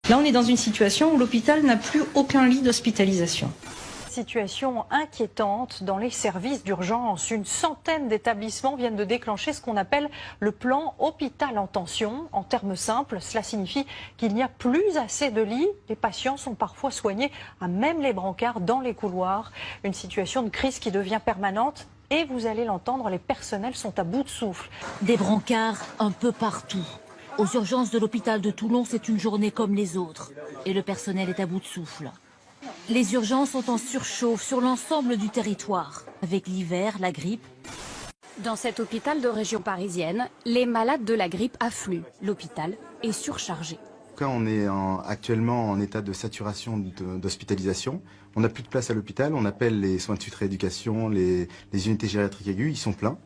Là, on est dans une situation où l'hôpital n'a plus aucun lit d'hospitalisation. Situation inquiétante dans les services d'urgence. Une centaine d'établissements viennent de déclencher ce qu'on appelle le plan hôpital en tension. En termes simples, cela signifie qu'il n'y a plus assez de lits. Les patients sont parfois soignés à même les brancards dans les couloirs. Une situation de crise qui devient permanente. Et vous allez l'entendre, les personnels sont à bout de souffle. Des brancards un peu partout. Aux urgences de l'hôpital de Toulon, c'est une journée comme les autres. Et le personnel est à bout de souffle. Les urgences sont en surchauffe sur l'ensemble du territoire. Avec l'hiver, la grippe. Dans cet hôpital de région parisienne, les malades de la grippe affluent. L'hôpital est surchargé. On est actuellement en état de saturation d'hospitalisation. On n'a plus de place à l'hôpital. On appelle les soins de suite rééducation, les unités gériatriques aiguës. Ils sont pleins.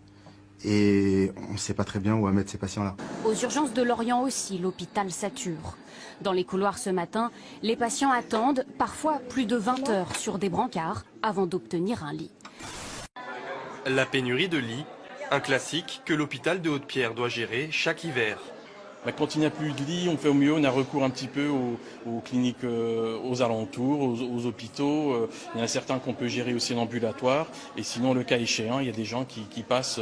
Et on ne sait pas très bien où à mettre ces patients-là. Aux urgences de Lorient aussi, l'hôpital sature. Dans les couloirs ce matin, les patients attendent parfois plus de 20 heures sur des brancards avant d'obtenir un lit. La pénurie de lits, un classique que l'hôpital de Haute-Pierre doit gérer chaque hiver. Quand il n'y a plus de lits, on fait au mieux, on a recours un petit peu aux cliniques aux alentours, aux hôpitaux. Il y en a certains qu'on peut gérer aussi en ambulatoire. Et sinon, le cas échéant, il y a des gens qui passent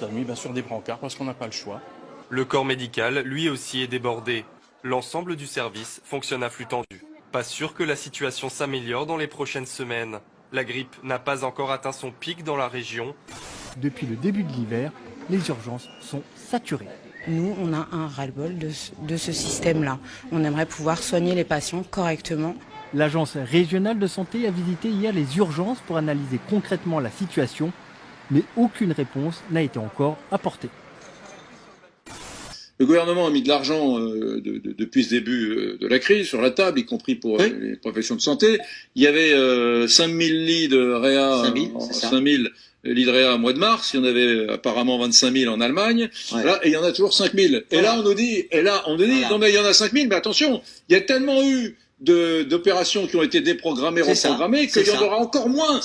la nuit sur des brancards parce qu'on n'a pas le choix. Le corps médical, lui aussi, est débordé. L'ensemble du service fonctionne à flux tendu. Pas sûr que la situation s'améliore dans les prochaines semaines. La grippe n'a pas encore atteint son pic dans la région. Depuis le début de l'hiver, les urgences sont saturées. Nous, on a un ras-le-bol de ce système-là. On aimerait pouvoir soigner les patients correctement. L'agence régionale de santé a visité hier les urgences pour analyser concrètement la situation, mais aucune réponse n'a été encore apportée. Le gouvernement a mis de l'argent depuis ce début de la crise sur la table, y compris pour les professions de santé. Il y avait 5000 lits de réa, 5000 lits de réa au mois de mars. Il y en avait apparemment 25 000 en Allemagne. Ouais. Voilà, et il y en a toujours 5000. Et là, on nous dit, non mais il y en a 5000, mais attention, il y a tellement eu d'opérations qui ont été déprogrammées, reprogrammées, qu'il y en aura encore moins.